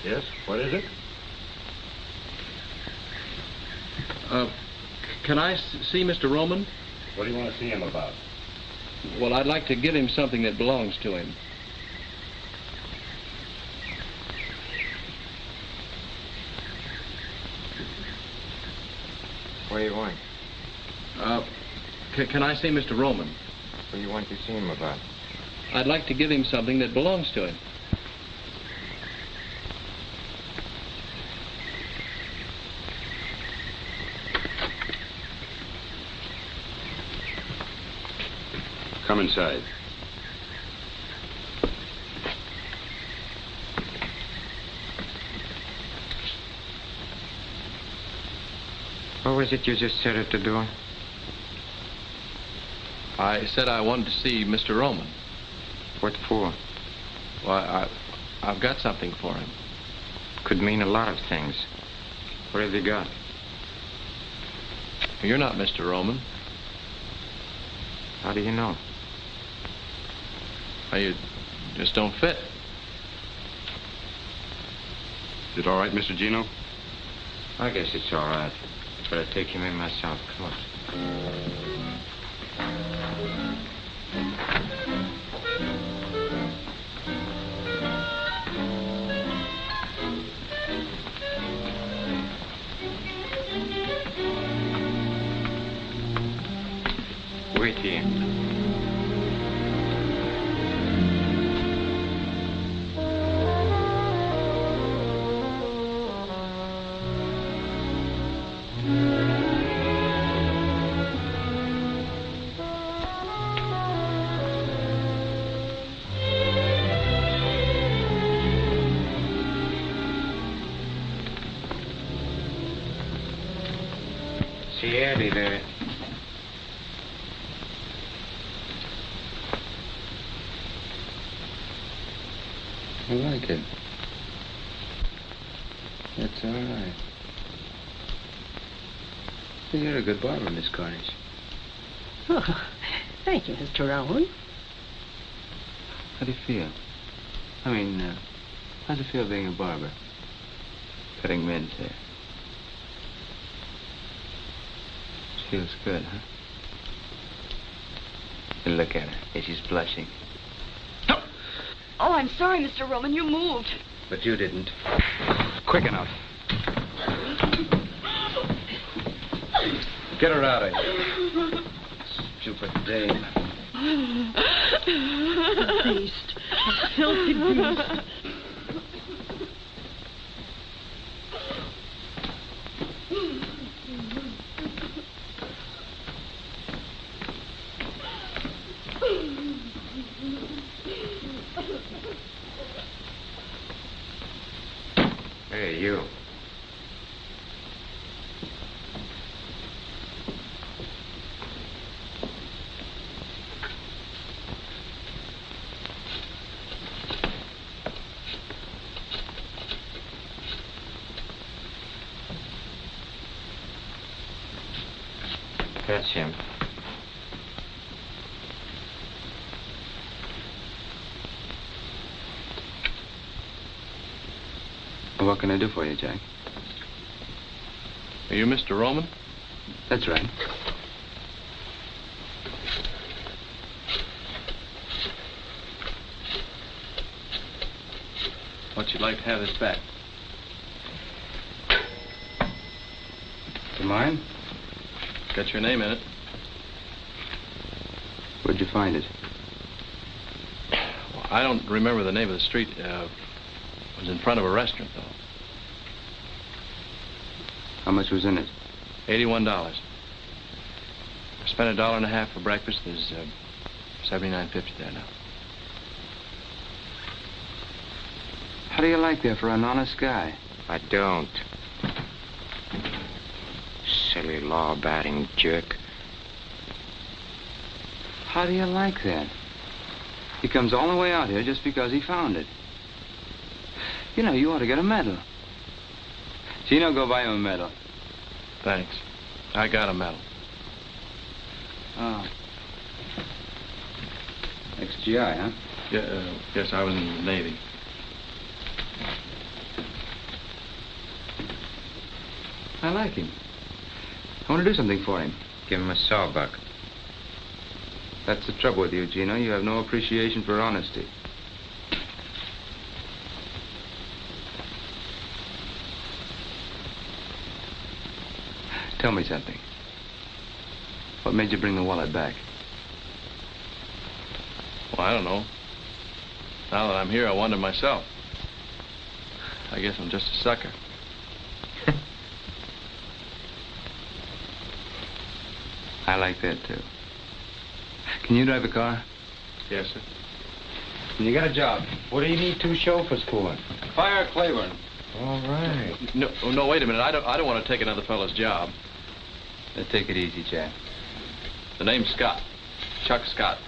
Yes, what is it? Can I see Mr. Roman? What do you want to see him about? Well, I'd like to give him something that belongs to him. What do you want? Can I see Mr. Roman? What do you want to see him about? I'd like to give him something that belongs to him. Come inside. What was it you just said at the door? I said I wanted to see Mr. Roman. What for? Well, I've got something for him. Could mean a lot of things. What have you got? You're not Mr. Roman. How do you know? Well, you just don't fit. Is it all right, Mr. Gino? I guess it's all right. But I'll take him in myself. Come on. Wait here. Siete there. I like it. That's all right. You're a good barber, Miss Cornish. Oh, thank you, Mr. Rowan. How do you feel? I mean, how's it feel being a barber? Cutting men's hair. Feels good, huh? And look at her. She's blushing. Oh, I'm sorry, Mr. Roman. You moved. But you didn't. Quick enough. Get her out of here. Stupid dame. Beast. A filthy beast. you. That's him. What can I do for you, Jack? Are you Mr. Roman? That's right. What'd you like to have this back? You mind? Got your name in it. Where'd you find it? Well, I don't remember the name of the street. It was in front of a restaurant, though. How much was in it? $81. I spent $1.50 for breakfast. There's $79.50 there now. How do you like that for an honest guy? I don't. Silly law-abiding jerk. How do you like that? He comes all the way out here just because he found it. You know, you ought to get a medal. Gino, go buy him a medal. Thanks. I got a medal. Oh. Ex-GI, huh? Yeah, yes, I was in the Navy. I like him. I want to do something for him. Give him a sawbuck. That's the trouble with you, Gino. You have no appreciation for honesty. Tell me something. What made you bring the wallet back? Well, I don't know. Now that I'm here, I wonder myself. I guess I'm just a sucker. I like that, too. Can you drive a car? Yes, sir. You got a job. What do you need two chauffeurs for? Fire Claiborne. All right. No, wait a minute. I don't want to take another fellow's job. Take it easy, Jack. The name's Scott. Chuck Scott.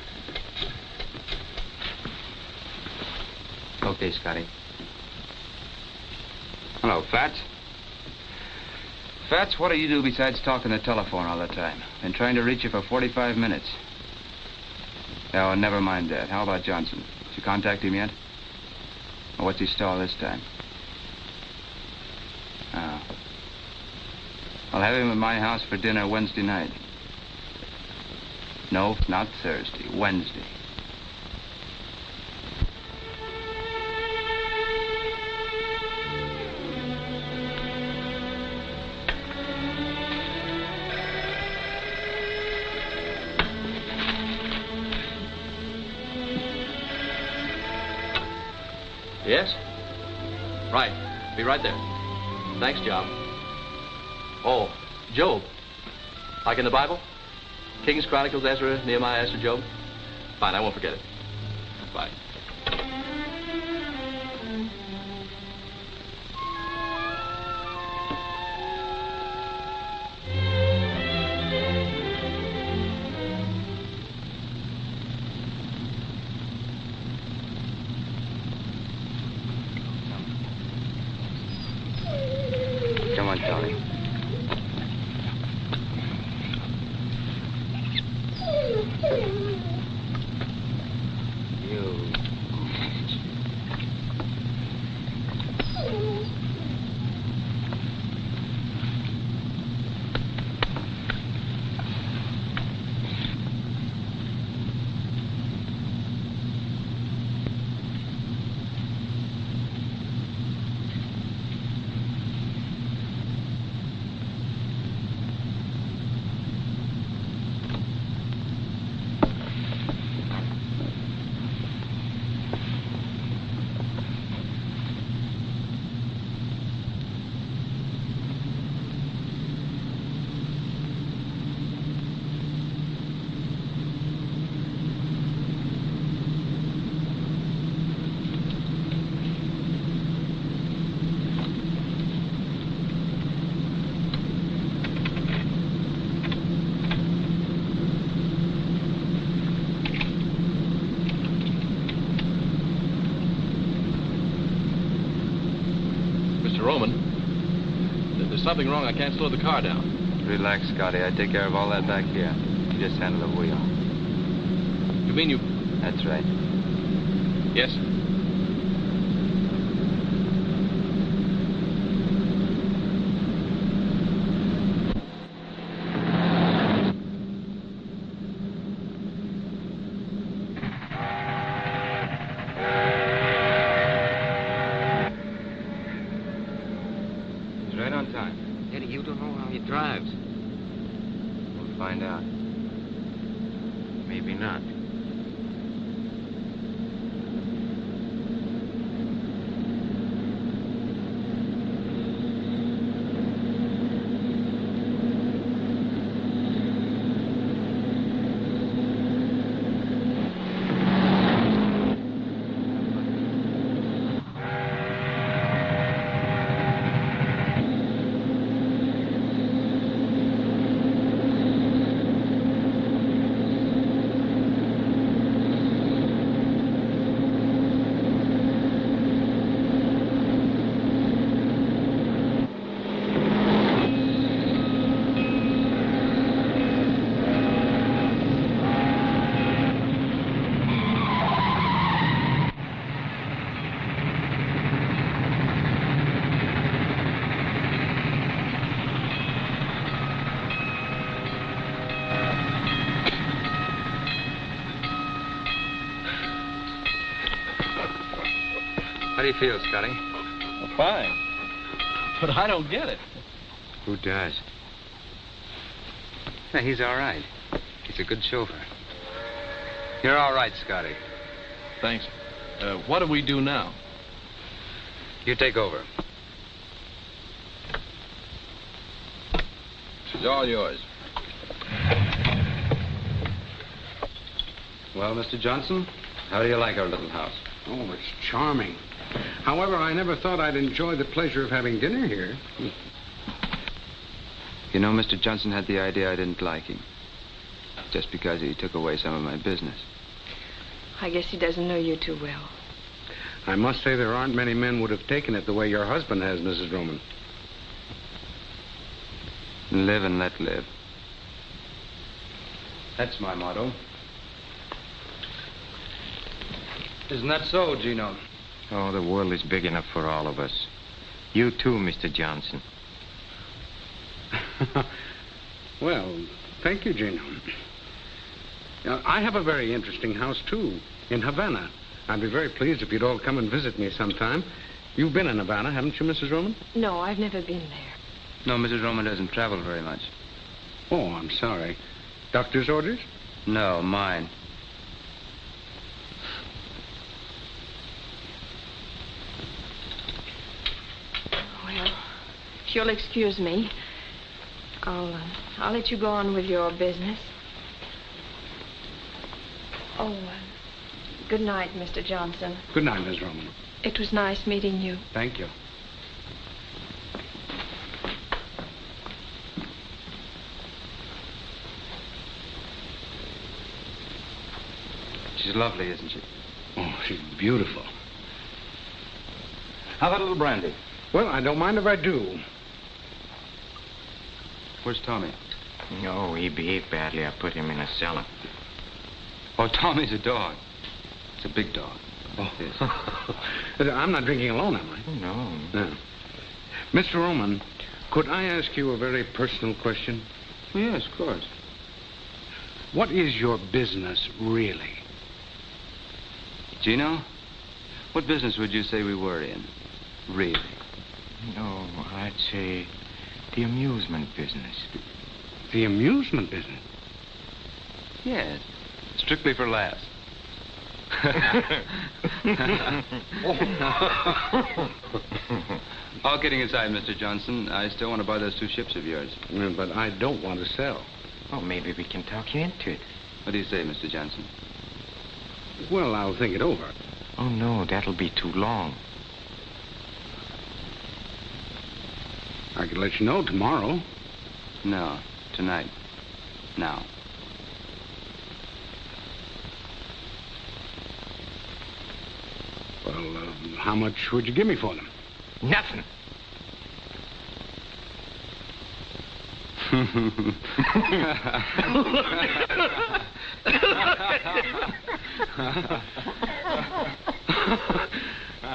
Okay, Scotty. Hello, Fats. Fats, what do you do besides talking the telephone all the time? Been trying to reach you for 45 minutes. Oh, never mind that. How about Johnson? Did you contact him yet? Or what's he stall this time? Oh. I'll have him at my house for dinner Wednesday night. No, not Thursday. Wednesday. Yes? Right. Be right there. Thanks, John. Oh, Job. Like in the Bible? Kings, Chronicles, Ezra, Nehemiah, Esther, Job? Fine, I won't forget it. Bye. Come on, Tony. Mr. Roman. There's something wrong. I can't slow the car down. Relax, Scotty. I take care of all that back here. You just handle the wheel. You mean you... That's right. Yes, sir. He's right on time. Eddie, you don't know how he drives. We'll find out. Maybe not. How do you feel, Scotty? Well, fine. But I don't get it. Who does? Yeah, he's all right. He's a good chauffeur. You're all right, Scotty. Thanks. What do we do now? You take over. She's all yours. Well, Mr. Johnson, how do you like our little house? Oh, it's charming. However, I never thought I'd enjoy the pleasure of having dinner here. You know, Mr. Johnson had the idea I didn't like him. Just because he took away some of my business. I guess he doesn't know you too well. I must say there aren't many men would have taken it the way your husband has, Mrs. Roman. Live and let live. That's my motto. Isn't that so, Gino? Oh, the world is big enough for all of us. You too, Mr. Johnson. Well, thank you, Gino. I have a very interesting house, too, in Havana. I'd be very pleased if you'd all come and visit me sometime. You've been in Havana, haven't you, Mrs. Roman? No, I've never been there. No, Mrs. Roman doesn't travel very much. Oh, I'm sorry. Doctor's orders? No, mine. Well, if you'll excuse me, I'll let you go on with your business. Oh, good night, Mr. Johnson. Good night, Miss Roman. It was nice meeting you. Thank you. She's lovely, isn't she? Oh, she's beautiful. How about a little brandy? Well, I don't mind if I do. Where's Tommy? No, he behaved badly. I put him in a cellar. Oh, Tommy's a dog. It's a big dog. Oh. Yes. I'm not drinking alone, am I? Oh, no. No. Mr. Roman, could I ask you a very personal question? Yes, of course. What is your business, really? Gino, what business would you say we were in? Really? No, I'd say the amusement business. The amusement business? Yes. Strictly for laughs. All kidding aside, Mr. Johnson, I still want to buy those 2 ships of yours. But I don't want to sell. Oh, maybe we can talk you into it. What do you say, Mr. Johnson? Well, I'll think it over. Oh, no, that'll be too long. I could let you know tomorrow. No, tonight. Now. Well, how much would you give me for them? Nothing.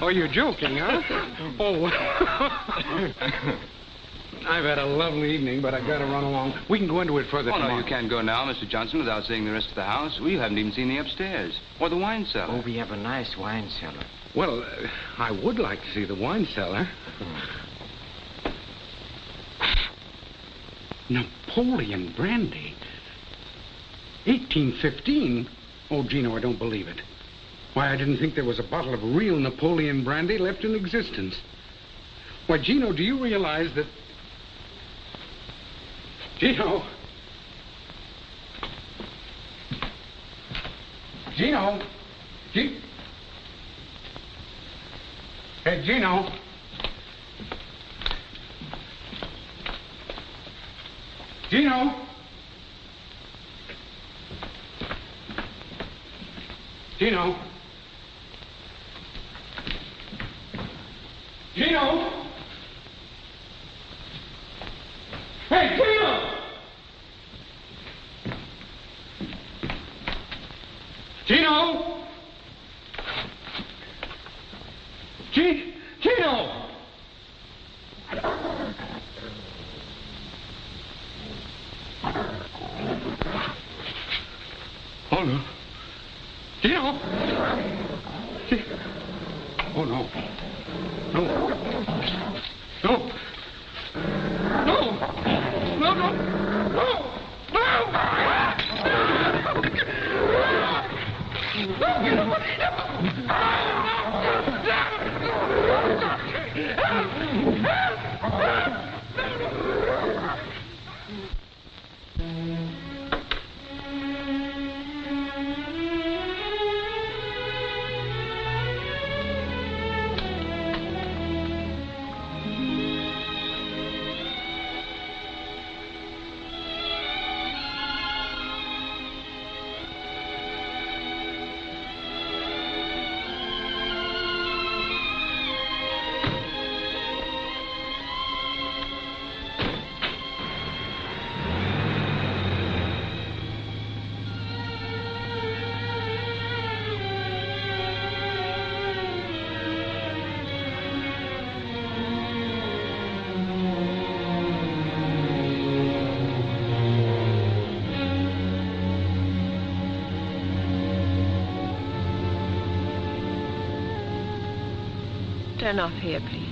Oh, you're joking, huh? Oh. I've had a lovely evening, but I've got to run along. We can go into it further tomorrow. No, you can't go now, Mr. Johnson, without seeing the rest of the house. We haven't even seen the upstairs. Or the wine cellar. Oh, we have a nice wine cellar. Well, I would like to see the wine cellar. Napoleon brandy. 1815? Oh, Gino, I don't believe it. Why, I didn't think there was a bottle of real Napoleon brandy left in existence. Why, Gino, do you realize that... Gino! Gino! Hey, Gino! Gino! Gino! Gino! Hey, Gino! Gino! Gino! Oh, no. Gino! Oh, no. No. No. No! No, no! No! Turn off here, please.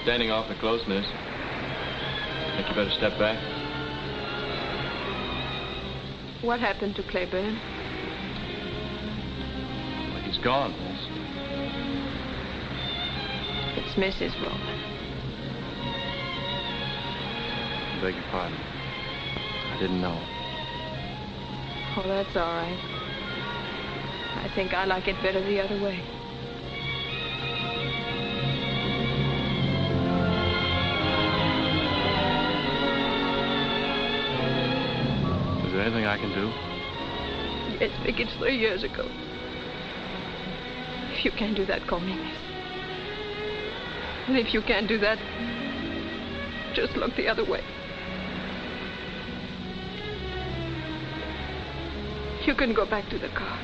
Standing awfully close, miss. Think you better step back? What happened to Claiborne? Well, he's gone, miss. It's Mrs. Roman. I beg your pardon. I didn't know. Oh, that's all right. I think I like it better the other way. Is there anything I can do? Yes, Vic, it's 3 years ago. If you can't do that, call me, miss. And if you can't do that, just look the other way. You can go back to the car.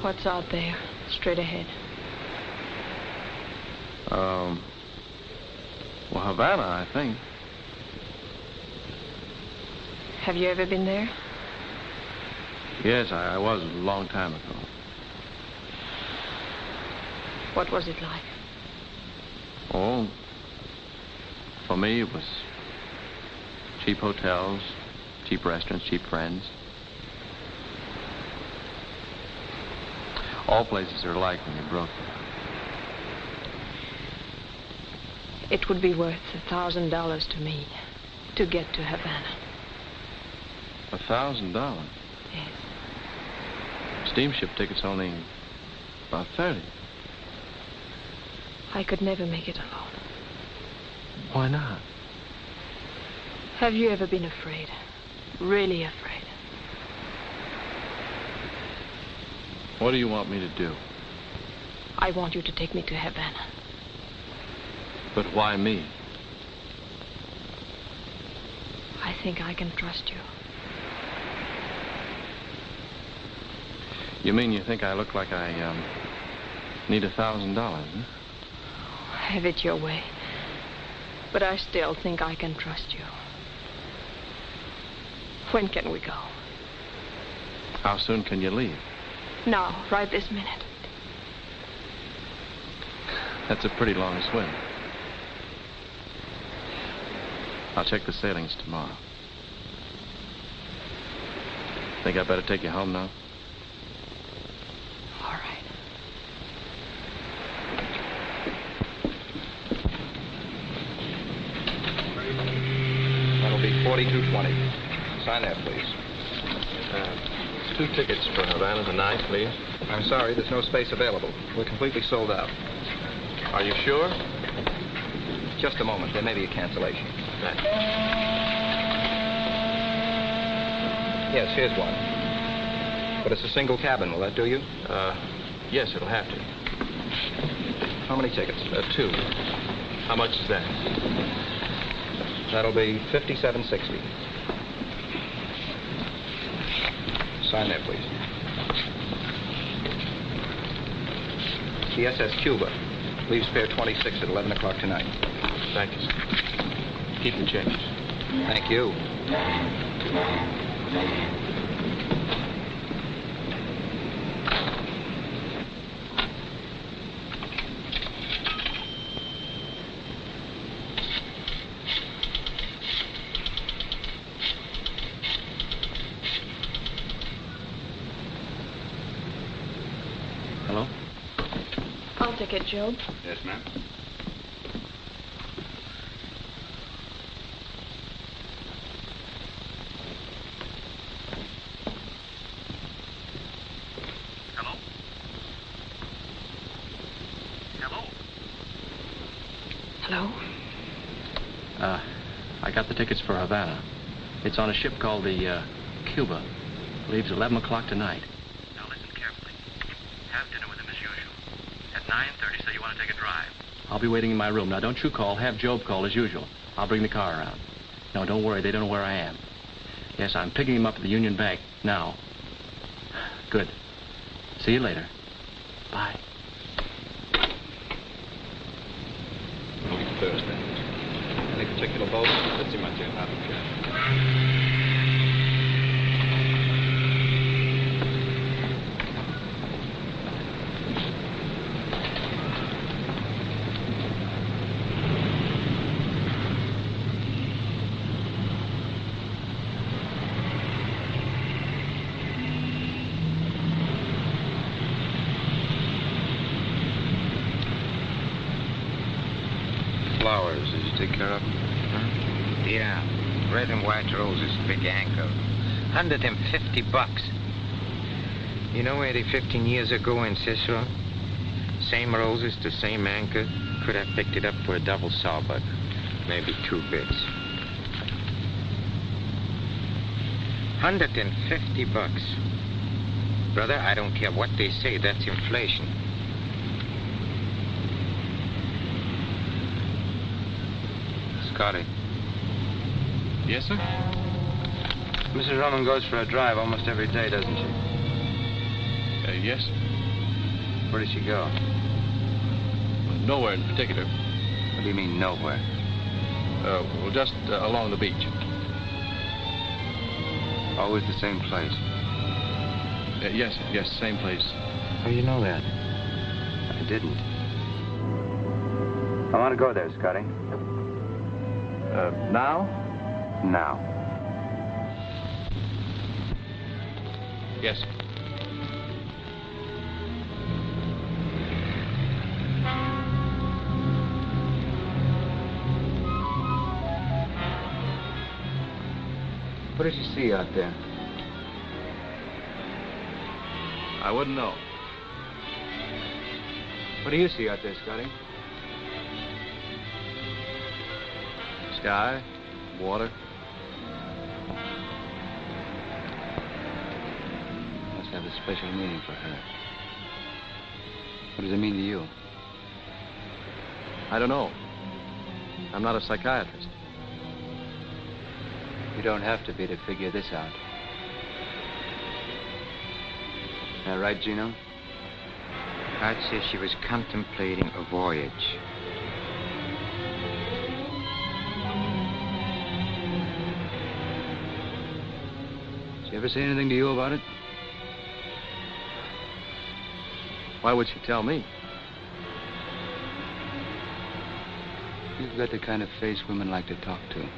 What's out there, straight ahead? Well, Havana, I think. Have you ever been there? Yes, I was a long time ago. What was it like? Oh, for me, it was cheap hotels, cheap restaurants, cheap friends. All places are alike when you're broke. It would be worth $1,000 to me to get to Havana. $1,000? Yes. Steamship tickets only about 30. I could never make it alone. Why not? Have you ever been afraid? Really afraid? What do you want me to do? I want you to take me to Havana. But why me? I think I can trust you. You mean you think I look like I, need $1,000, huh? Have it your way. But I still think I can trust you. When can we go? How soon can you leave? Now, right this minute. That's a pretty long swim. I'll check the sailings tomorrow. Think I better take you home now? All right. That'll be 4220. Sign there, please. 2 tickets for Havana tonight, please. I'm sorry, there's no space available. We're completely sold out. Are you sure? Just a moment. There may be a cancellation. Right. Yes, here's one. But it's a single cabin. Will that do you? Yes, it'll have to. How many tickets? 2. How much is that? That'll be $57.60. Sign there, please. The SS Cuba leaves Pier 26 at 11 o'clock tonight. Thank you, sir. Keep the change. Thank you. Hello? I'll take it, Job. Yes, ma'am. Hello? I got the tickets for Havana. It's on a ship called the, Cuba. Leaves 11 o'clock tonight. Now listen carefully. Have dinner with him as usual. At 9:30, say you want to take a drive. I'll be waiting in my room. Now, don't you call. Have Job call as usual. I'll bring the car around. No, don't worry. They don't know where I am. Yes, I'm picking him up at the Union Bank now. Good. See you later. Bye. Thursday. Any particular boat? Let's see my dear. Flowers, did you take care of them? Huh? Yeah, red and white roses, big anchor. $150. You know, Eddie, 15 years ago in Cicero, same roses, the same anchor, could have picked it up for a double sawbuck. Maybe 2 bits. $150. Brother, I don't care what they say, that's inflation. Scotty. Yes, sir? Mrs. Roman goes for a drive almost every day, doesn't she? Yes. Where did she go? Nowhere in particular. What do you mean, nowhere? Well, just along the beach. Always the same place. Yes, same place. How do you know that? I didn't. I want to go there, Scotty. Now? Now. Yes. What did you see out there? I wouldn't know. What do you see out there, Scotty? Sky, water. Must have a special meaning for her. What does it mean to you? I don't know. I'm not a psychiatrist. You don't have to be to figure this out. Is that right, Gino? I'd say she was contemplating a voyage. Did she ever say anything to you about it? Why would she tell me? You've got the kind of face women like to talk to.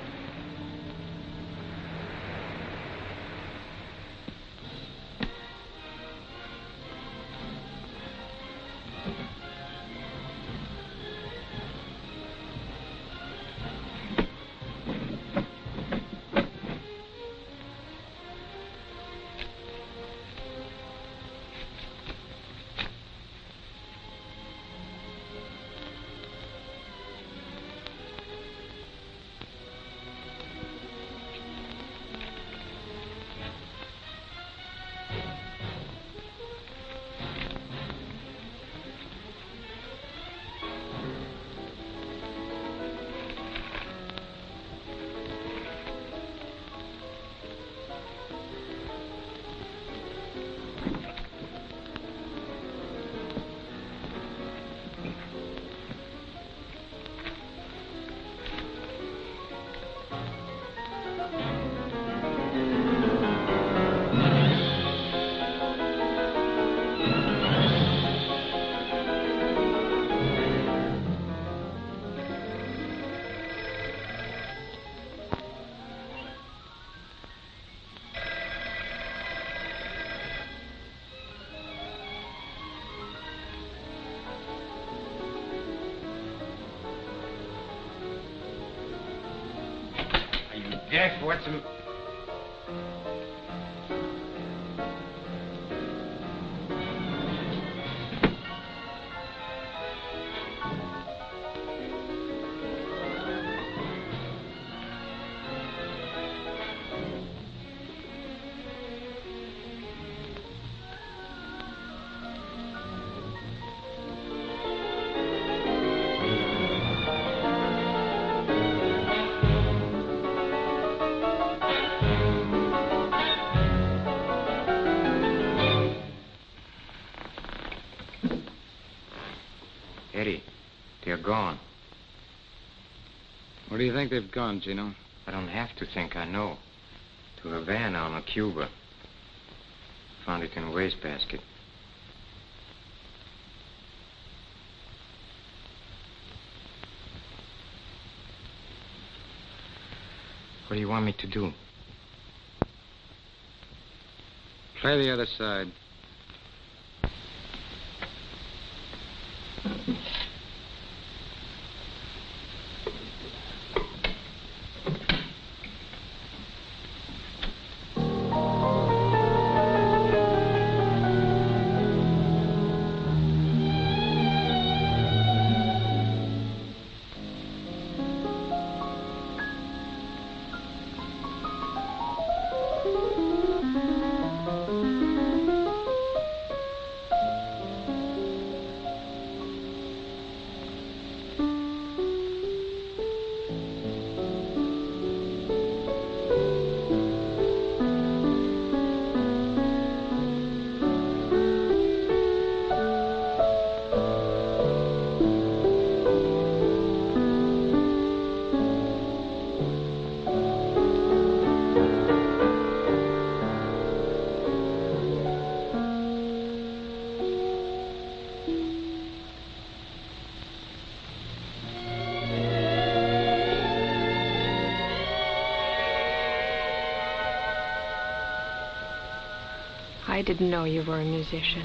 Jeff, what's the... Eddie, they're gone. Where do you think they've gone, Gino? I don't have to think, I know. To Havana on a Cuba. Found it in a wastebasket. What do you want me to do? Play the other side. I didn't know you were a musician.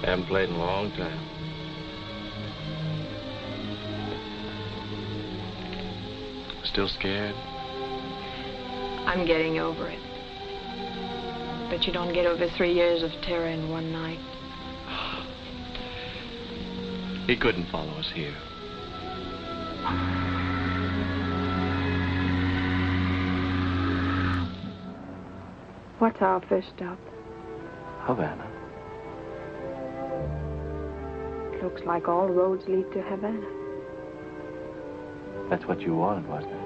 Haven't played in a long time. Still scared? I'm getting over it. But you don't get over 3 years of terror in one night. He couldn't follow us here. What's our first stop? Havana. Looks like all roads lead to Havana. That's what you wanted, wasn't it?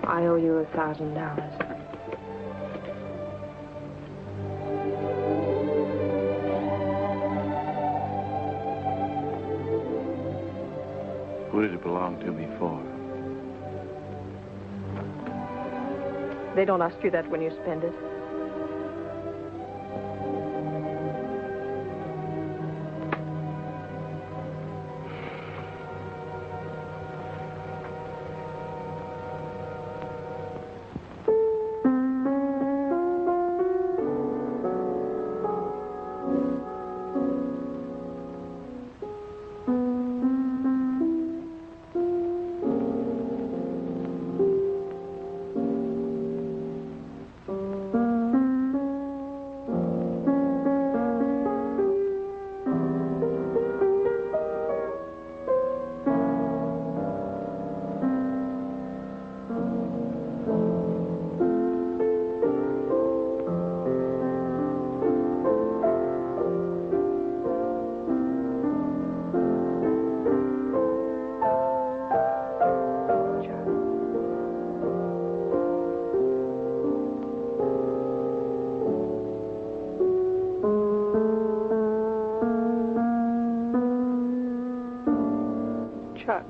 I owe you $1,000. Who did it belong to before? They don't ask you that when you spend it. Chuck.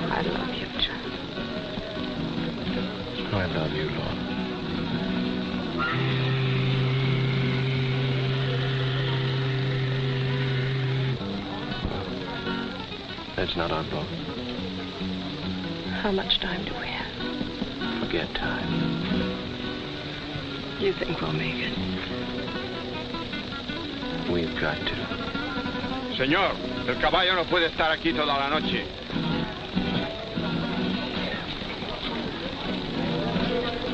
I love you, Chuck. I love you, Laura. That's not our boat. How much time do we have? Forget time. You think we'll make it? We've got to. Señor, el caballo no puede estar aquí toda la noche.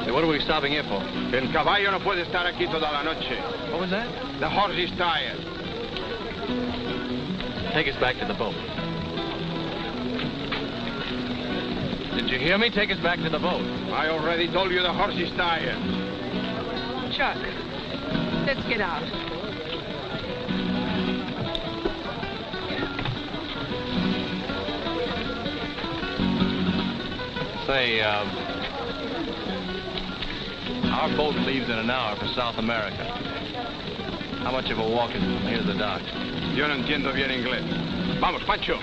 Hey, what are we stopping here for? El caballo no puede estar aquí toda la noche. What was that? The horse is tired. Take us back to the boat. Did you hear me? Take us back to the boat. I already told you the horse is tired. Chuck, let's get out. Say, our boat leaves in an hour for South America. How much of a walk is it from here to the dock? Yo no entiendo bien inglés. Vamos, Pancho.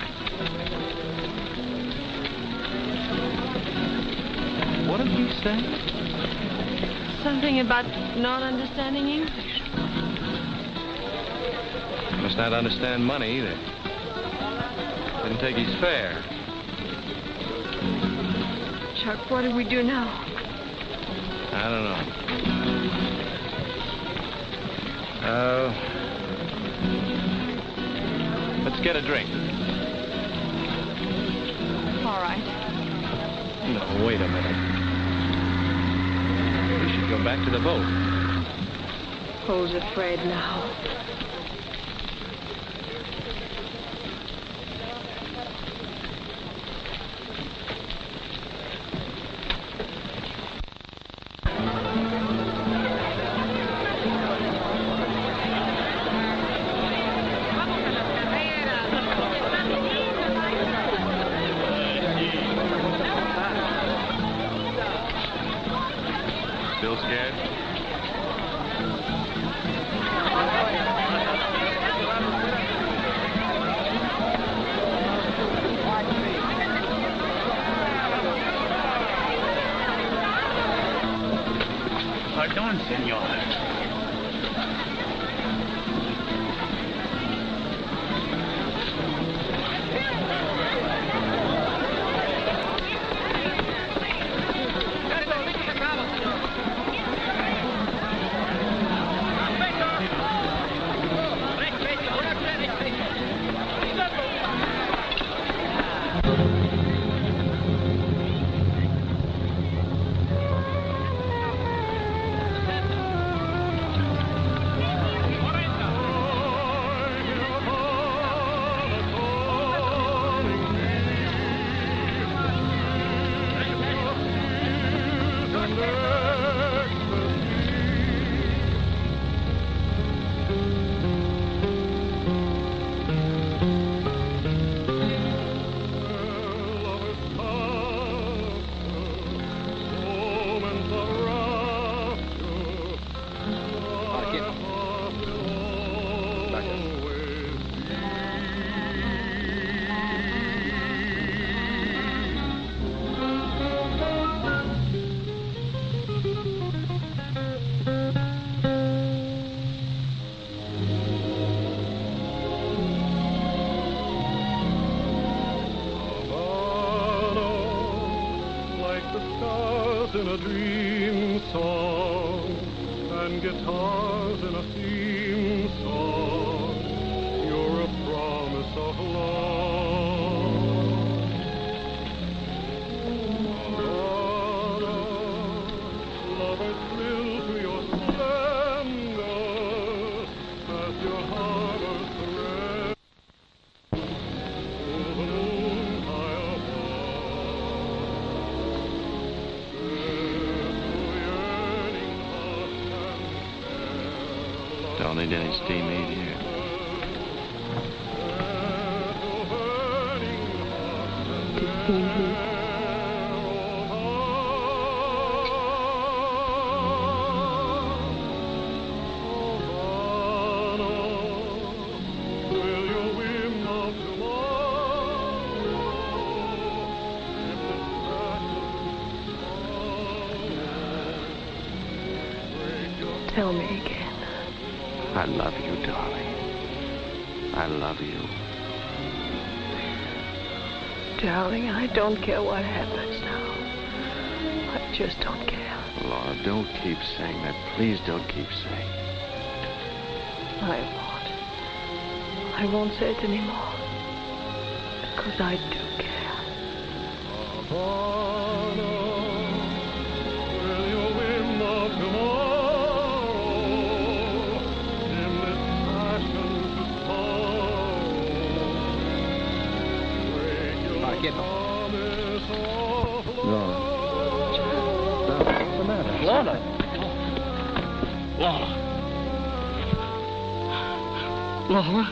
What did he say? Something about not understanding English. Must not understand money either. Didn't take his fare. Chuck, what do we do now? I don't know. Let's get a drink. All right. No, wait a minute. We should go back to the boat. Who's afraid now? Still scared? Pardon, senor. In a dream song and guitars in a theme song, you're a promise of love. Lovers thrill to your splendor as your harbors thread through the moon high Don't need any steam heat here. Steam heat. Tell me again. I love you, darling. I love you. Darling, I don't care what happens now. I just don't care. Laura, don't keep saying that. Please don't keep saying it. I won't say it anymore. Because I do care. Laura. What's the matter? Laura. Laura. Laura.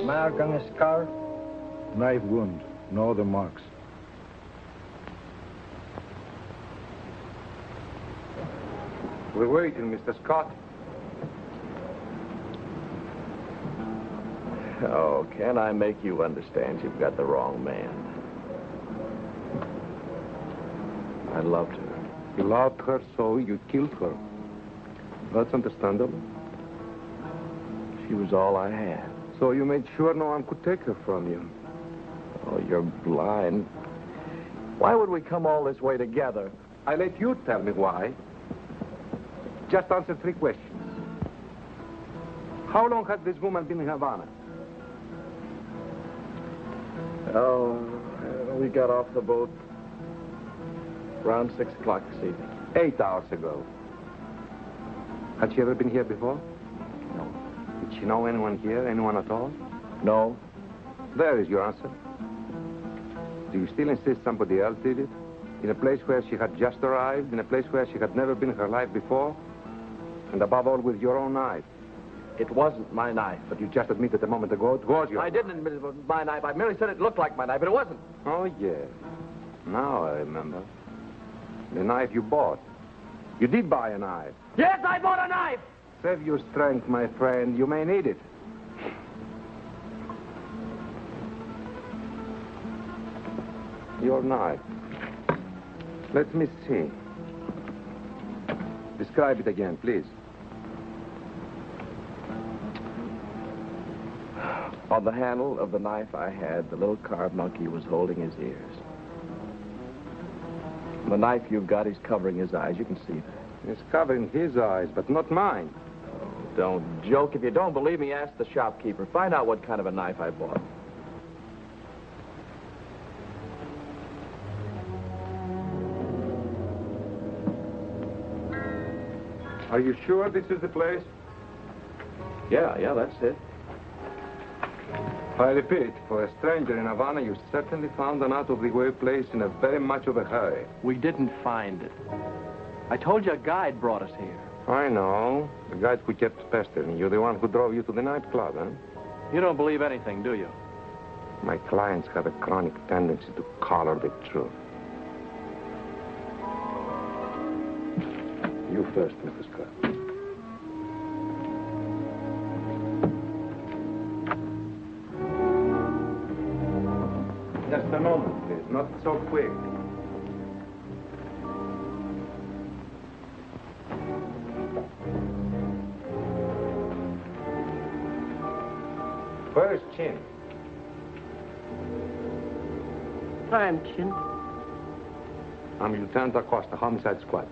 Mark on his skull, knife wound. No other marks. We're waiting, Mr. Scott. Oh, can I make you understand you've got the wrong man? I loved her. You loved her, so you killed her. That's understandable. She was all I had. So you made sure no one could take her from you. Oh, you're blind. Why would we come all this way together? I let you tell me why. Just answer 3 questions. How long had this woman been in Havana? Oh, we got off the boat around 6 o'clock this evening. 8 hours ago. Had she ever been here before? No. Did she know anyone here, anyone at all? No. There is your answer. Do you still insist somebody else did it? In a place where she had just arrived, in a place where she had never been in her life before? And above all, with your own knife. It wasn't my knife. But you just admitted a moment ago it was your I didn't admit it was my knife. I merely said it looked like my knife, but it wasn't. Oh, yes. Now I remember. The knife you bought. You did buy a knife. Yes, I bought a knife! Save your strength, my friend. You may need it. Your knife. Let me see. Describe it again, please. On the handle of the knife I had, the little carved monkey was holding his ears. The knife you've got, he's covering his eyes. You can see that. He's covering his eyes, but not mine. Oh, don't joke. If you don't believe me, ask the shopkeeper. Find out what kind of a knife I bought. Are you sure this is the place? Yeah, that's it. I repeat, for a stranger in Havana, you certainly found an out-of-the-way place in a very much of a hurry. We didn't find it. I told you a guide brought us here. I know. The guide who kept pestering you, the one who drove you to the nightclub, huh? You don't believe anything, do you? My clients have a chronic tendency to color the truth. You first, Mr. Scott. Just a moment, please. Not so quick. Where is Chin? I'm Chin. I'm Lieutenant Acosta, Homicide Squad.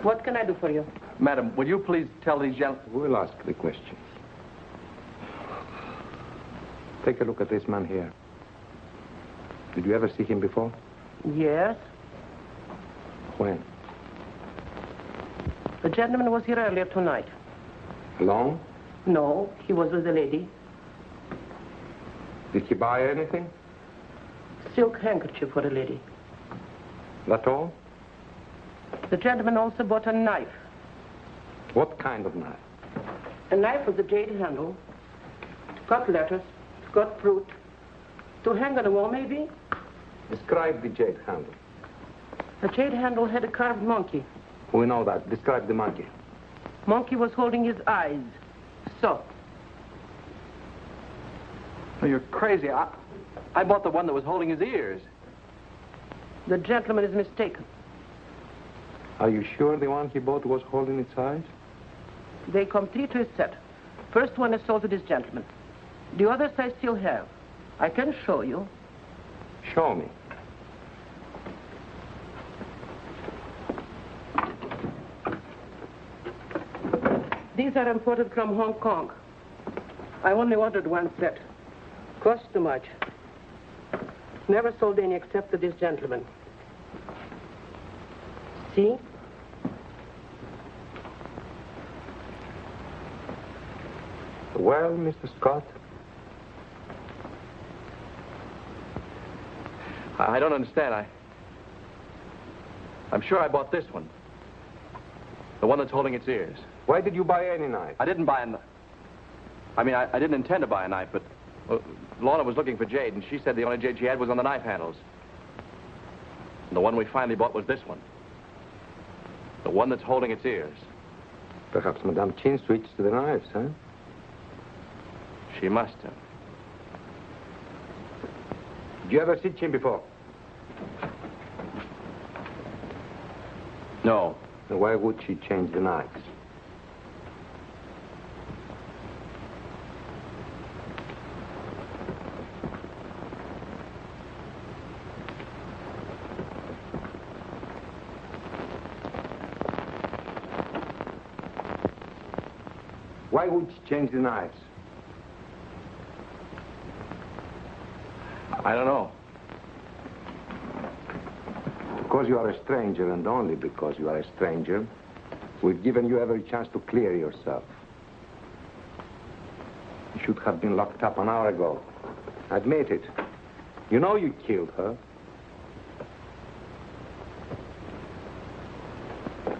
What can I do for you? Madam, will you please tell these gentlemen... We'll ask the questions. Take a look at this man here. Did you ever see him before? Yes. When? The gentleman was here earlier tonight. Alone? No, he was with a lady. Did he buy anything? Silk handkerchief for the lady. That all? The gentleman also bought a knife. What kind of knife? A knife with a jade handle. To cut letters, to cut fruit. To hang on a wall, maybe? Describe the jade handle. The jade handle had a carved monkey. We know that. Describe the monkey. Monkey was holding his eyes. So. Oh, you're crazy. I bought the one that was holding his ears. The gentleman is mistaken. Are you sure the one he bought was holding its eyes? They come 3 to a set. First one is sold to this gentleman. The others I still have. I can show you. Show me. These are imported from Hong Kong. I only ordered 1 set. Cost too much. Never sold any except to this gentleman. See? Well, Mr. Scott? I don't understand. I'm sure I bought this one. The one that's holding its ears. Why did you buy any knife? I didn't buy a knife. I mean, I didn't intend to buy a knife, but Lorna was looking for jade, and she said the only jade she had was on the knife handles. And the one we finally bought was this one. The one that's holding its ears. Perhaps Madame Chin switched to the knives, huh? She must have. Did you ever see Chin before? No. Then why would she change the knives? Why would she change the knives? I don't know. Because you are a stranger, and only because you are a stranger, we've given you every chance to clear yourself. You should have been locked up an hour ago. Admit it. You know you killed her.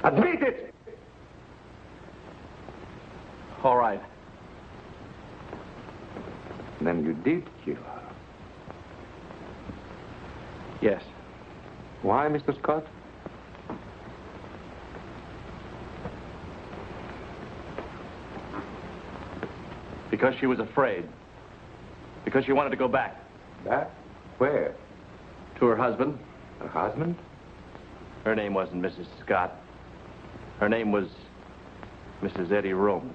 Admit it! All right. Then you did kill her. Yes. Why, Mr. Scott? Because she was afraid. Because she wanted to go back. Back? Where? To her husband. Her husband? Her name wasn't Mrs. Scott. Her name was Mrs. Eddie Roman.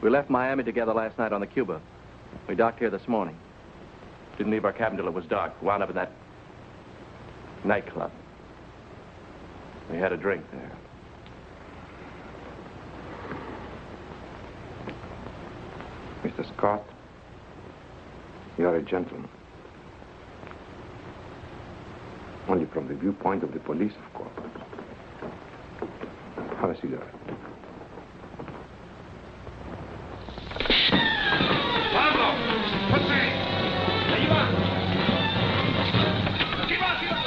We left Miami together last night on the Cuba. We docked here this morning. Didn't leave our cabin till it was dark. Wound up in that nightclub. We had a drink there. Mr. Scott, you're a gentleman. Only from the viewpoint of the police, of course. Have a cigarette. Pablo! José! Ahí va! ¡Aquí va, aquí va!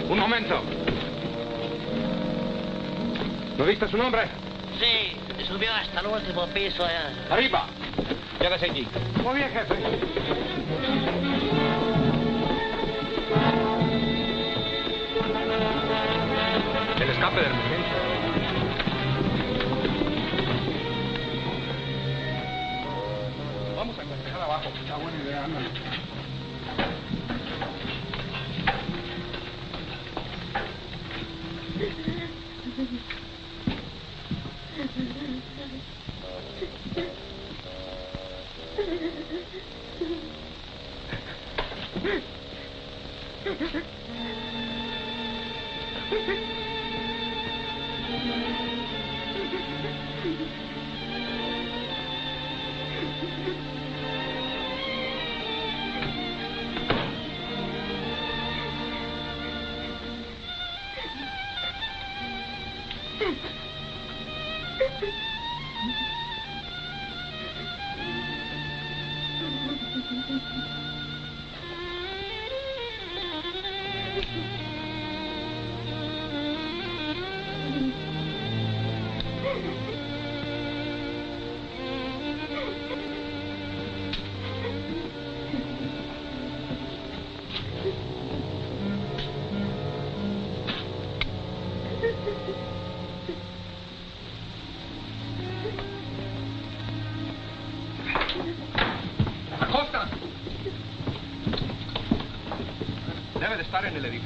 Un momento. ¿No viste su nombre? Sí, subió hasta el último piso allá. Arriba. Quédese allí. Muy bien, jefe. El escape de emergencia. Vamos a cotejar abajo. Está buena idea, ándale.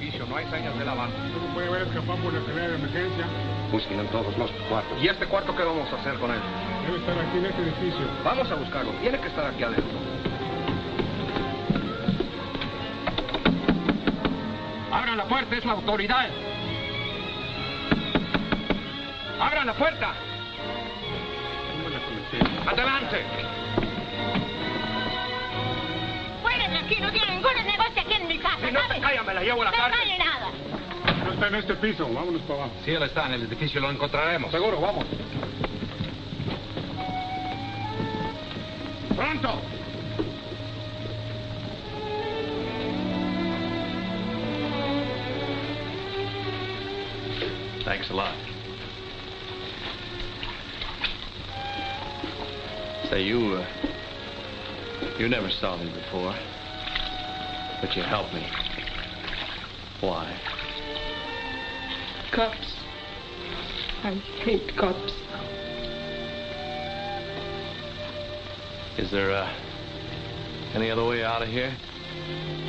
edificio. No hay señas de lavanda. ¿No puede haber escapado por la escalera de emergencia? Busquen en todos los cuartos. ¿Y este cuarto qué vamos a hacer con él? Debe estar aquí en este edificio. Vamos a buscarlo. Tiene que estar aquí adentro. ¡Abran la puerta! ¡Es la autoridad! ¡Abran la puerta! ¡Adelante! Fuera de aquí, no tiene ningún negocio aquí en mi casa. Si no te callas, me la llevo a la cárcel. No vale nada. No está en este piso. Vámonos para abajo. Sí, él está en el edificio. Lo encontraremos. Seguro, vamos. ¡Pronto! Thanks a lot. Say, you never saw me before, but you helped me. Why? Cops. I hate cops. Is there, any other way out of here?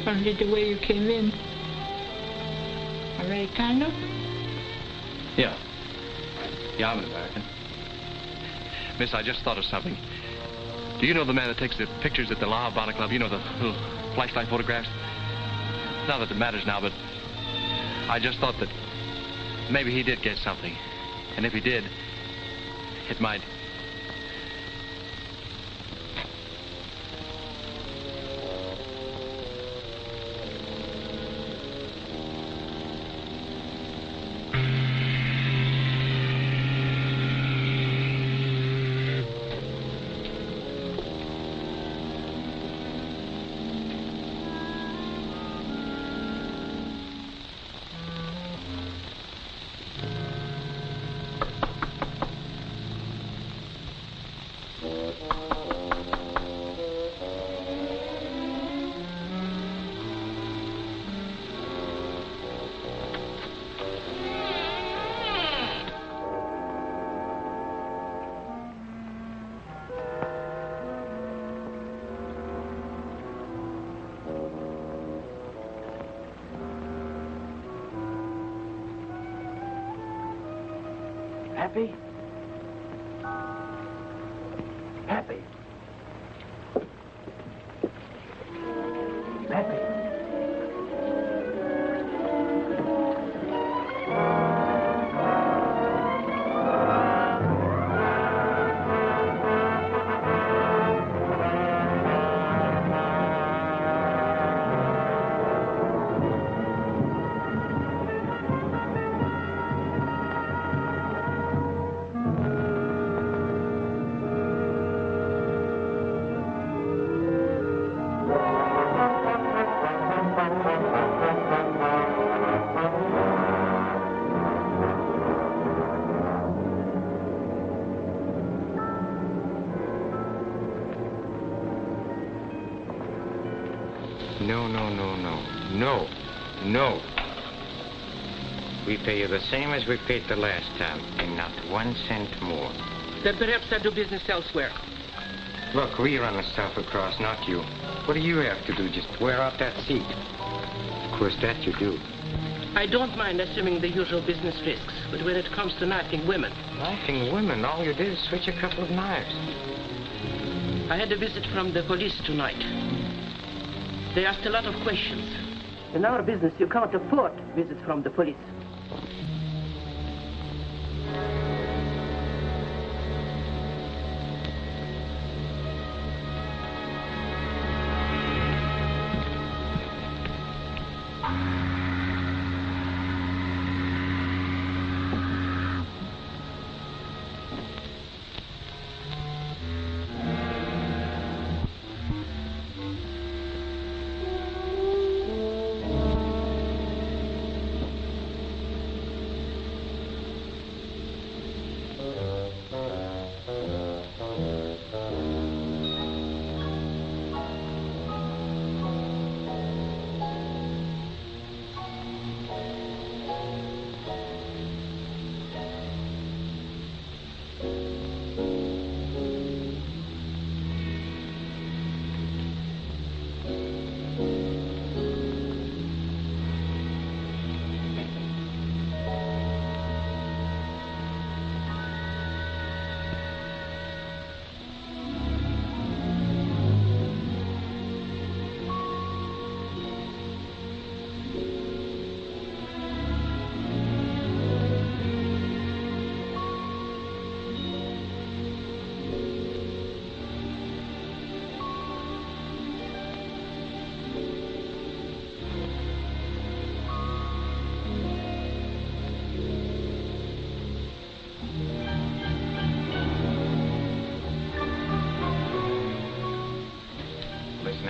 Only the way you came in. Americano? Yeah. Yeah, I'm an American. Miss, I just thought of something. Do you know the man that takes the pictures at the La Habana Club? You know, the little flashlight photographs? Not that it matters now, but I just thought that maybe he did get something. And if he did, it might... Happy? Happy? Happy? No. We pay you the same as we paid the last time, and not 1 cent more. Then perhaps I do business elsewhere. Look, we run the stuff across, not you. What do you have to do? Just wear out that seat. Of course, that you do. I don't mind assuming the usual business risks, but when it comes to knifing women... Knifing women? All you did is switch a couple of knives. I had a visit from the police tonight. They asked a lot of questions. In our business, you can't afford visits from the police.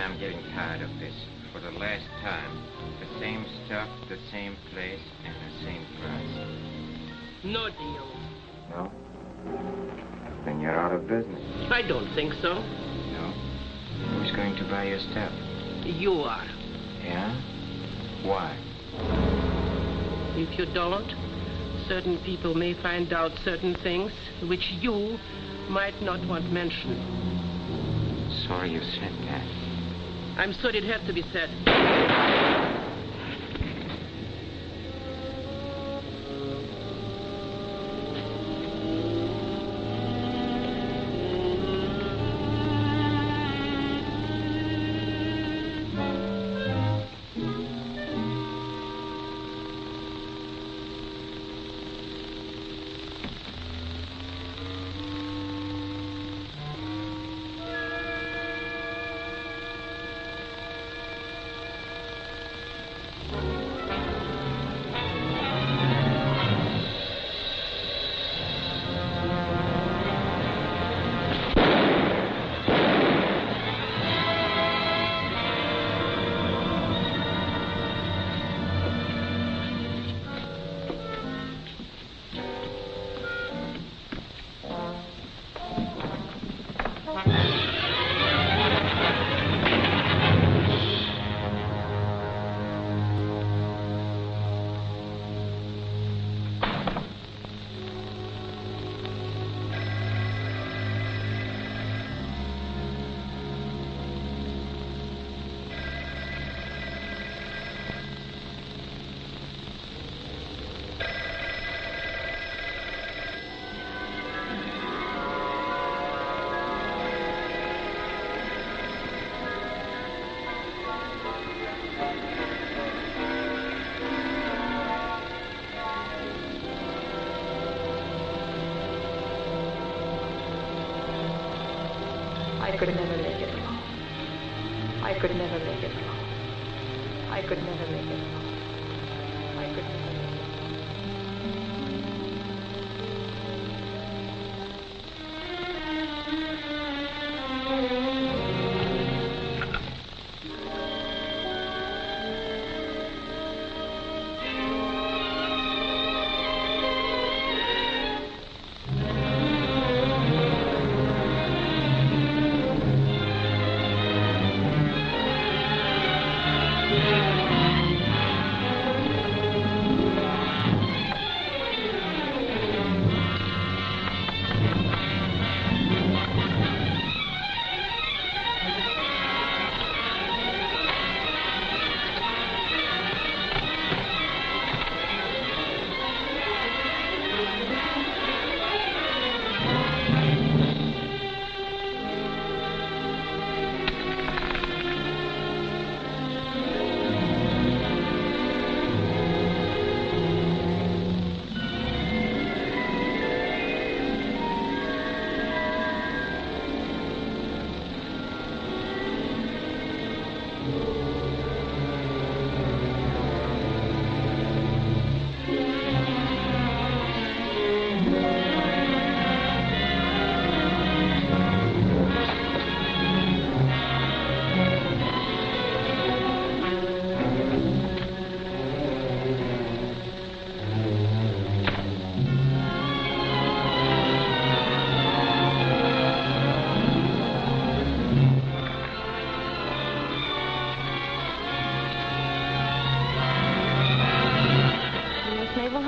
I'm getting tired of this. For the last time. The same stuff, the same place, and the same price. No deal. No? Then you're out of business. I don't think so. No? Who's going to buy your stuff? You are. Yeah? Why? If you don't, certain people may find out certain things which you might not want mentioned. Sorry you said that. I'm sorry it had to be said. I could never make it alone. I could never make it alone. I could never make it alone. I could never make it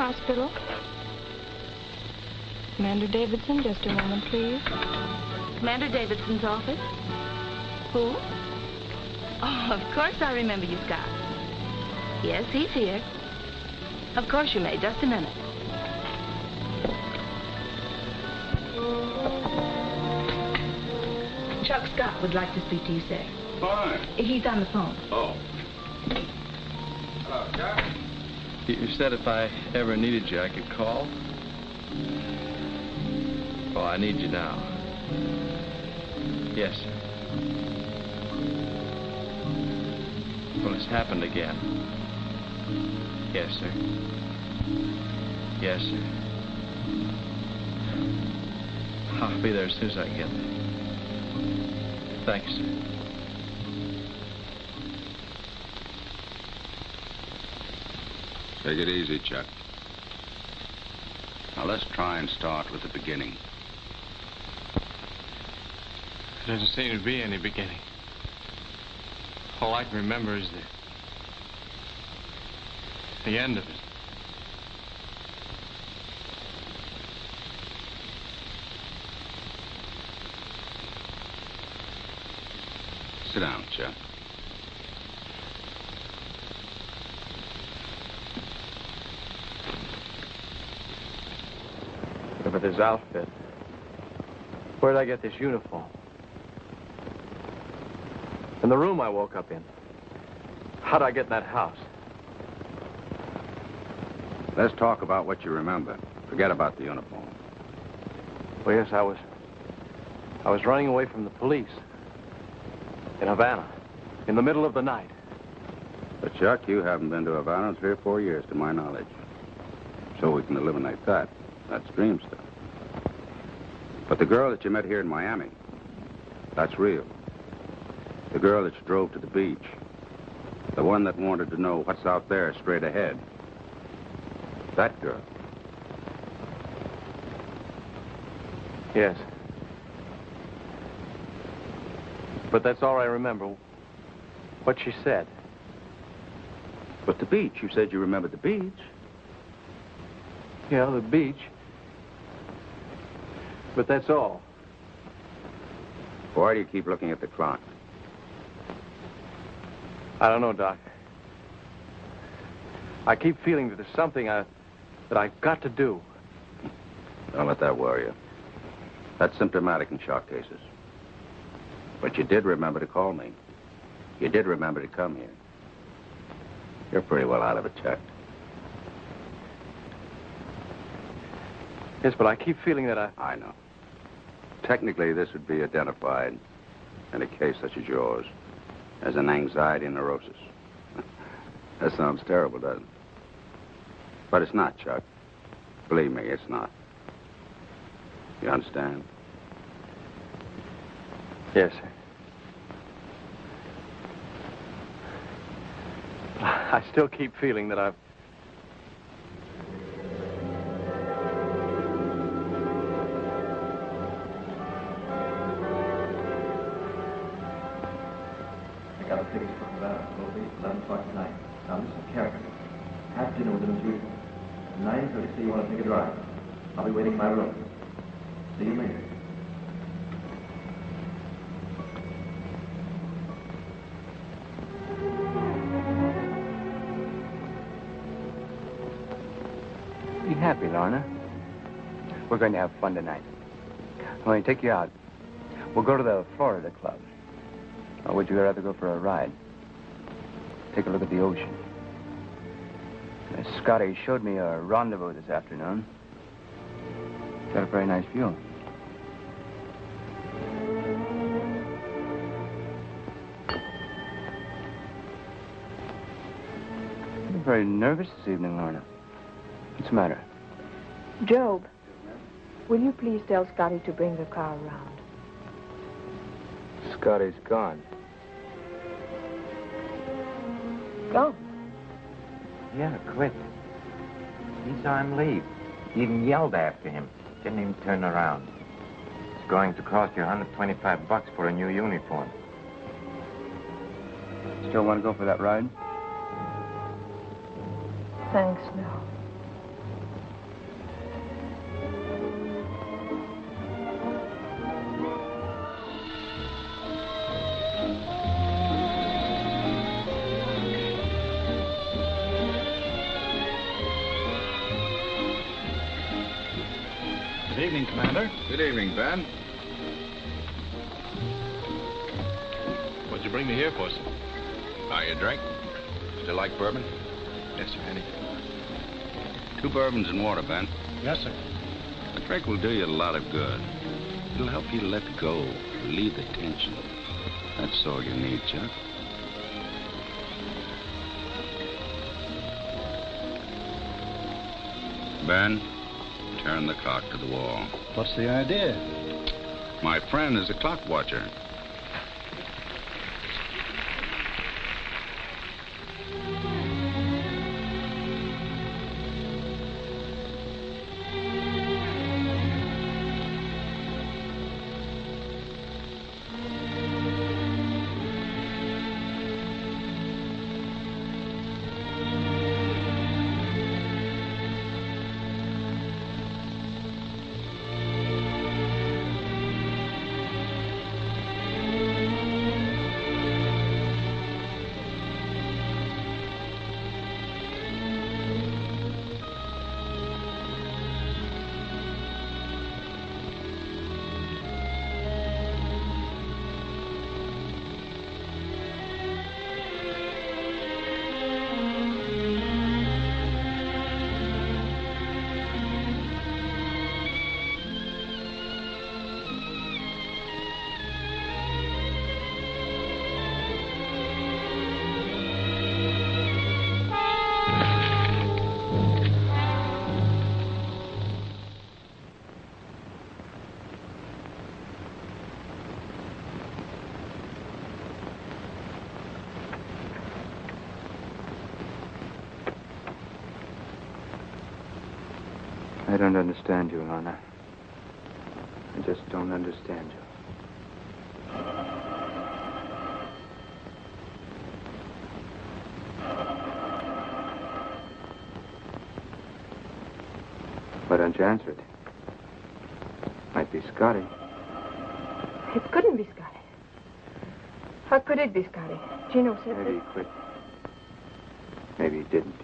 Hospital. Commander Davidson, just a moment, please. Commander Davidson's office. Who? Oh, of course I remember you, Scott. Yes, he's here. Of course you may. Just a minute. Chuck Scott would like to speak to you, sir. Fine. He's on the phone. Oh. Hello, Chuck. You said if I ever needed you, I could call? Oh, I need you now. Yes, sir. Well, it's happened again. Yes, sir. Yes, sir. I'll be there as soon as I get there. Thanks, sir. Take it easy, Chuck. Now, let's try and start with the beginning. There doesn't seem to be any beginning. All I can remember is the end of it. Sit down, Chuck. Look at this outfit. Where'd I get this uniform? And the room I woke up in. How'd I get in that house? Let's talk about what you remember. Forget about the uniform. Well, yes, I was running away from the police. In Havana. In the middle of the night. But, Chuck, you haven't been to Havana in 3 or 4 years, to my knowledge. So we can eliminate that. That's dream stuff. But the girl that you met here in Miami, that's real. The girl that you drove to the beach. The one that wanted to know what's out there straight ahead. That girl. Yes. But that's all I remember. What she said. But the beach. You said you remembered the beach. Yeah, the beach. But that's all. Why do you keep looking at the clock? I don't know, Doc. I keep feeling that there's something that I've got to do. Don't let that worry you. That's symptomatic in shock cases. But you did remember to call me. You did remember to come here. You're pretty well out of it, Chuck. Yes, but I keep feeling that I know. Technically, this would be identified in a case such as yours as an anxiety neurosis. That sounds terrible, doesn't it? But it's not, Chuck. Believe me, it's not. You understand? Yes, sir. I still keep feeling that I've... I got a ticket for Havana. It'll be 11 o'clock tonight. Now listen carefully. Have dinner with them as usual. At 9:30, say you want to take a drive. I'll be waiting in my room. See you later. Be happy, Lorna. We're going to have fun tonight. I'm going to take you out. We'll go to the Florida Club. Or would you rather go for a ride? Take a look at the ocean. Scotty showed me a rendezvous this afternoon. Got a very nice view. You're very nervous this evening, Lorna. What's the matter? Job, will you please tell Scotty to bring the car around? Scotty's gone. Gone? Yeah, quit. He saw him leave. He even yelled after him. Didn't even turn around. It's going to cost you $125 for a new uniform. Still want to go for that ride? Thanks, no. Good evening, Commander. Good evening, Ben. What'd you bring me here for, sir? Are you a drink? Still like bourbon? Yes, sir, Andy. 2 bourbons and water, Ben. Yes, sir. A drink will do you a lot of good. It'll help you to let go, relieve the tension. That's all you need, Chuck. Ben, turn the clock to the wall. What's the idea? My friend is a clock watcher. I don't understand you, Lorna. I just don't understand you. Why don't you answer it? Might be Scotty. It couldn't be Scotty. How could it be Scotty? Gino said Maybe he quit. Maybe he didn't.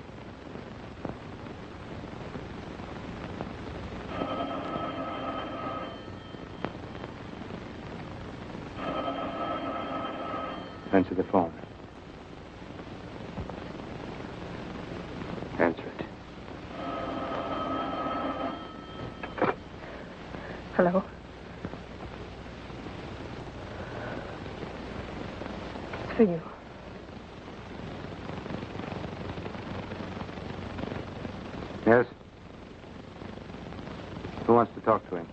Answer the phone. Answer it. Hello? It's for you. Yes? Who wants to talk to him?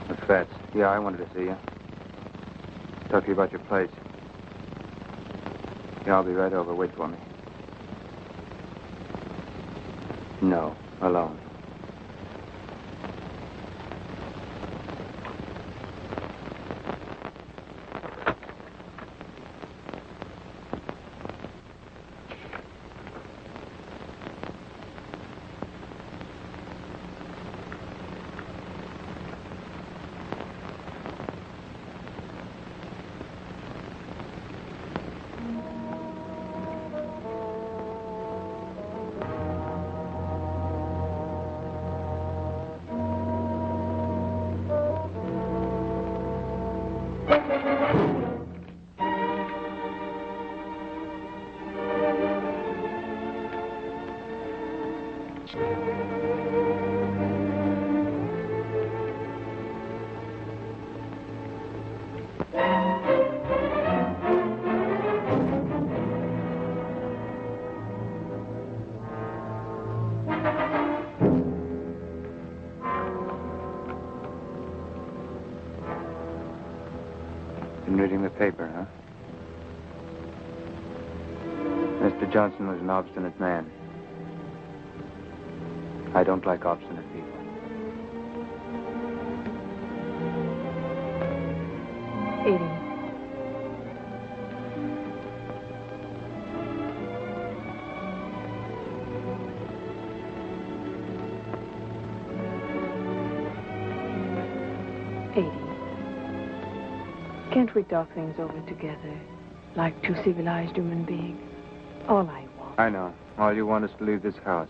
The Fats. Yeah, I wanted to see you. Talk to you about your place. Yeah, I'll be right over. Wait for me. No, alone. Been reading the paper, huh? Mr. Johnson was an obstinate man. I don't like obstinate people. Edie. Edie. Can't we talk things over together, like two civilized human beings? All I want. I know. All you want is to leave this house.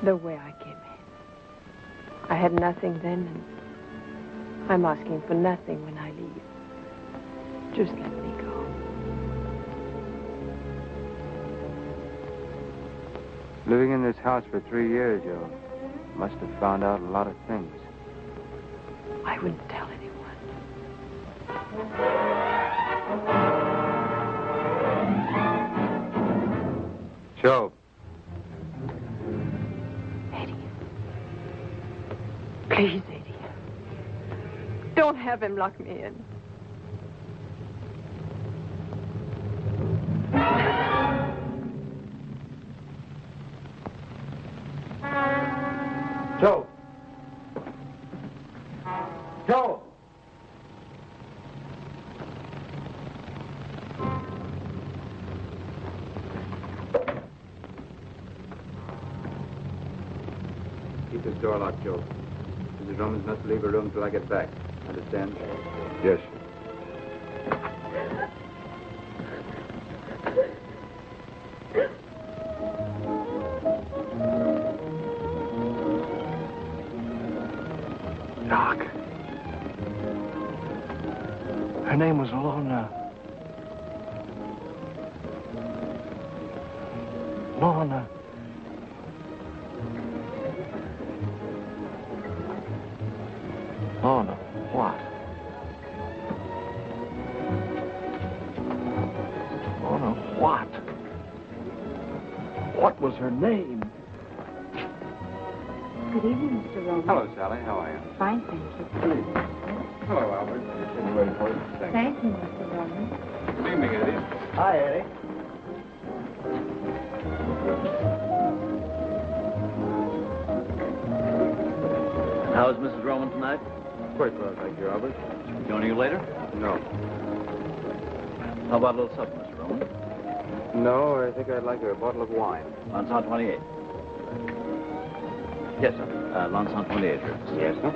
The way I came in. I had nothing then, and I'm asking for nothing when I leave. Just let me go. Living in this house for 3 years, you must have found out a lot of things. I wouldn't tell anyone. Joe. Eddie. Please, Eddie. Don't have him lock me in. Joe. Joe. Keep this door locked, Joe. Mrs. Romans must leave her room till I get back. Understand? Yes. Doc. Her name was Lorna. Lorna. Lorna, what? Lorna, what? What was her name? Good evening, Mr. Roman. Hello, Sally. How are you? Fine, thank you. Hello, Albert. Just been waiting for you. Thank you, Mr. Roman. Good evening, Eddie. Hi, Eddie. How's Mrs. Roman tonight? Quite well, thank you, Albert. Joining you later? No. How about a little supper, Mr. Roman? No, I think I'd like a bottle of wine. Lansant 28. Yes, sir. Lansant 28, sir. Yes, sir.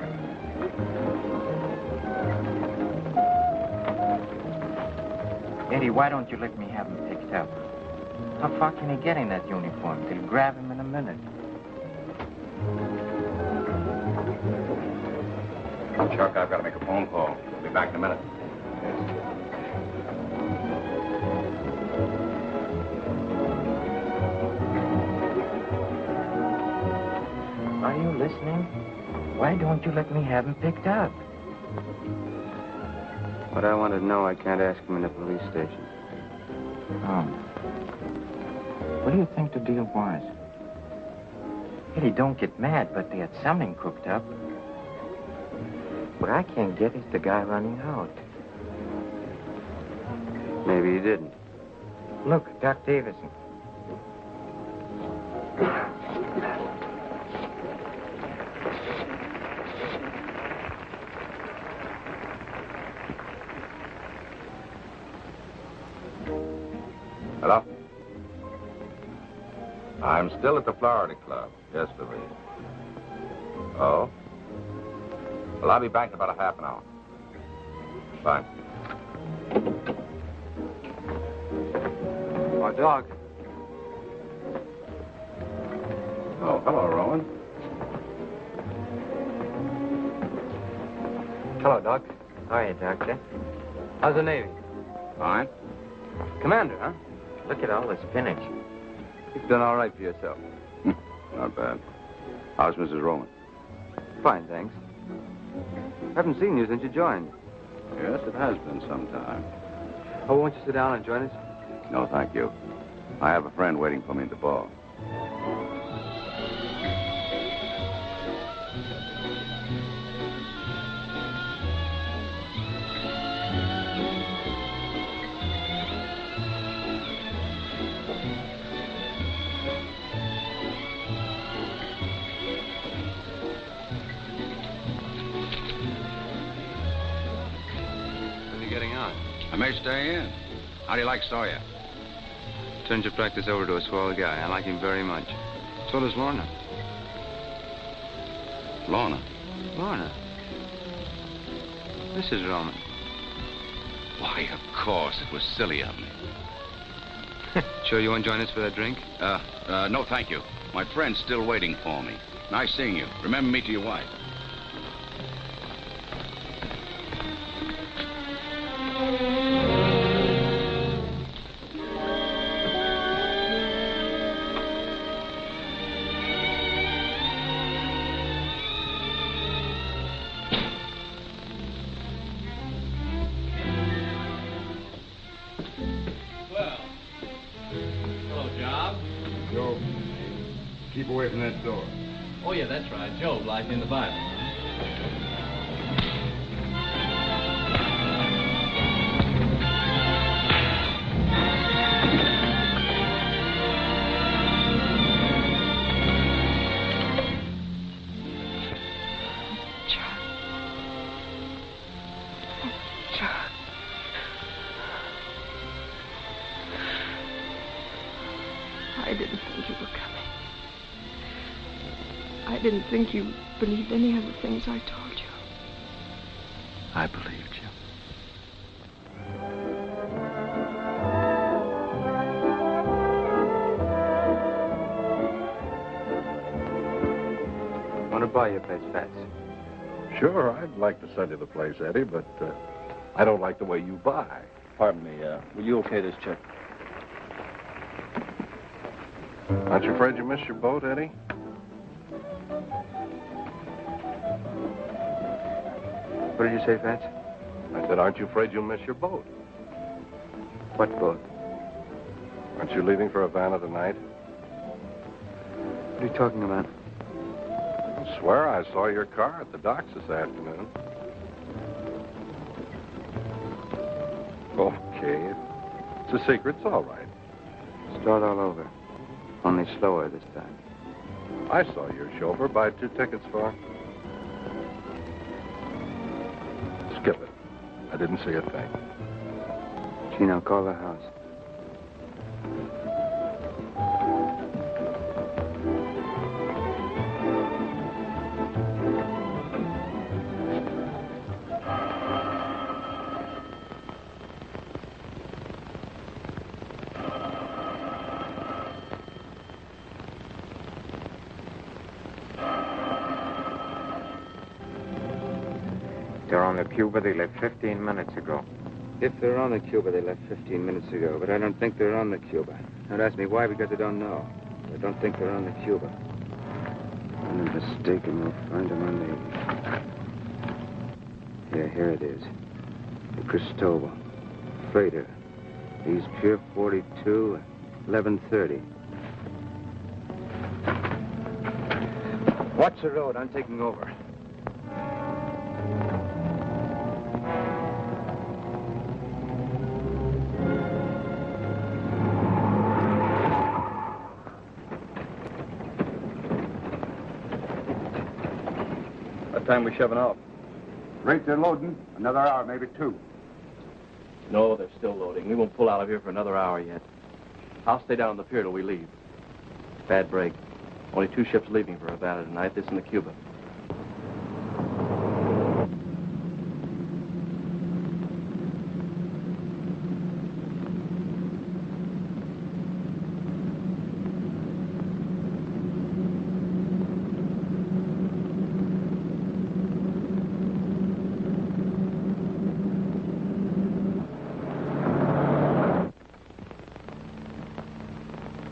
Eddie, why don't you let me have him picked up? How far can he get in that uniform? They'll grab him in a minute. Chuck, I've got to make a phone call. I'll be back in a minute. Are you listening? Why don't you let me have him picked up? What I want to know, I can't ask him in the police station. Oh. What do you think the deal was? Eddie, don't get mad, but they had something cooked up. What I can't get is the guy running out. Maybe he didn't. Look, Doc Davison. Hello? I'm still at the Florida Club. Yes, Louise. Oh? Well, I'll be back in about a half an hour. Bye. Oh, Doc. Oh, hello, Rowan. Hello, Doc. How are you, Doctor? How's the Navy? Fine. Commander, huh? Look at all this spinach. You've done all right for yourself. Not bad. How's Mrs. Rowan? Fine, thanks. Haven't seen you since you joined. Yes, it has been some time. Oh, won't you sit down and join us? No, thank you. I have a friend waiting for me at the bar. When are you getting on? I may stay in. How do you like Sawyer? Turned your practice over to a swell guy. I like him very much. So does Lorna. Lorna? Lorna? Mrs. Roman. Why, of course. It was silly of me. Sure you won't join us for that drink? No, thank you. My friend's still waiting for me. Nice seeing you. Remember me to your wife. Keep away from that door. Oh, yeah, that's right. Job, like in the Bible. I didn't think you were coming. I didn't think you believed any of the things I told you. I believed you. Want to buy your place, Fats? Sure, I'd like to sell you the place, Eddie, but I don't like the way you buy. Pardon me, will you okay this check? Aren't you afraid you missed your boat, Eddie? What did you say, Fats? I said, aren't you afraid you'll miss your boat? What boat? Aren't you leaving for Havana tonight? What are you talking about? I swear I saw your car at the docks this afternoon. Okay. It's a secret. It's all right. Start all over. Only slower this time. I saw your chauffeur buy 2 tickets for her. I didn't see a thing. Chino, call the house. They're on the Cuba. They left 15 minutes ago. If they're on the Cuba, they left 15 minutes ago, but I don't think they're on the Cuba. Don't ask me why, because I don't know. I don't think they're on the Cuba. I'm not mistaken, we'll find them on the... Yeah, here it is. The Cristobal. Freighter. East Pier 42, 11:30. Watch the road. I'm taking over. What time we shoving off? Rate they're loading. Another hour, maybe 2. No, they're still loading. We won't pull out of here for another hour yet. I'll stay down on the pier till we leave. Bad break. Only 2 ships leaving for Havana tonight, this and the Cuba.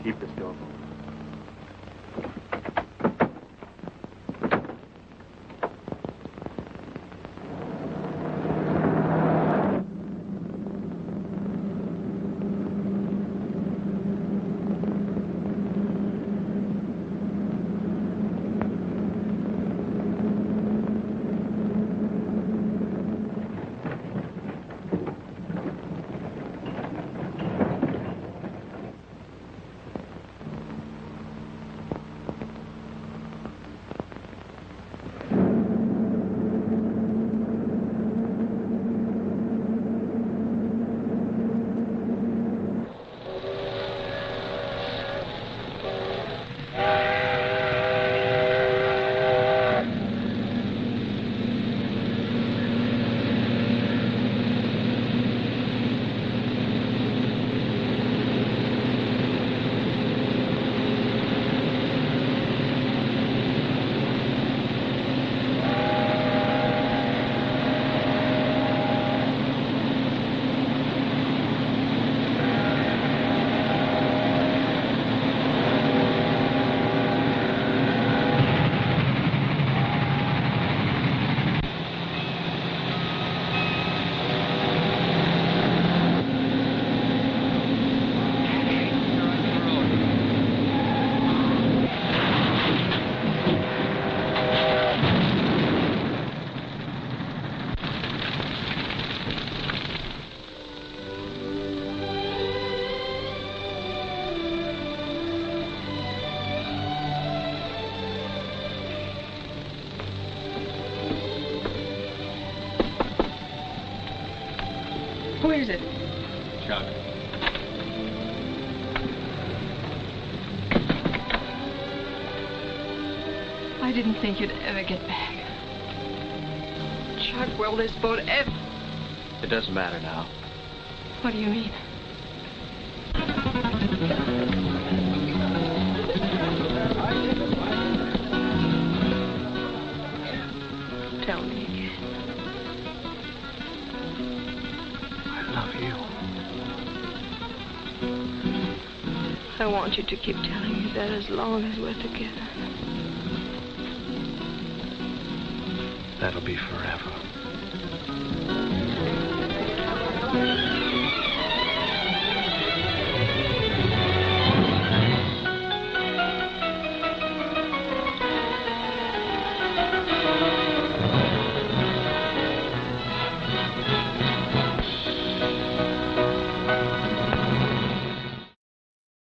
Keep this going. Who is it? Chuck. I didn't think you'd ever get back. Chuck, will this boat ever... It doesn't matter now. What do you mean? Tell me again. I love you. I want you to keep telling me that as long as we're together. That'll be forever.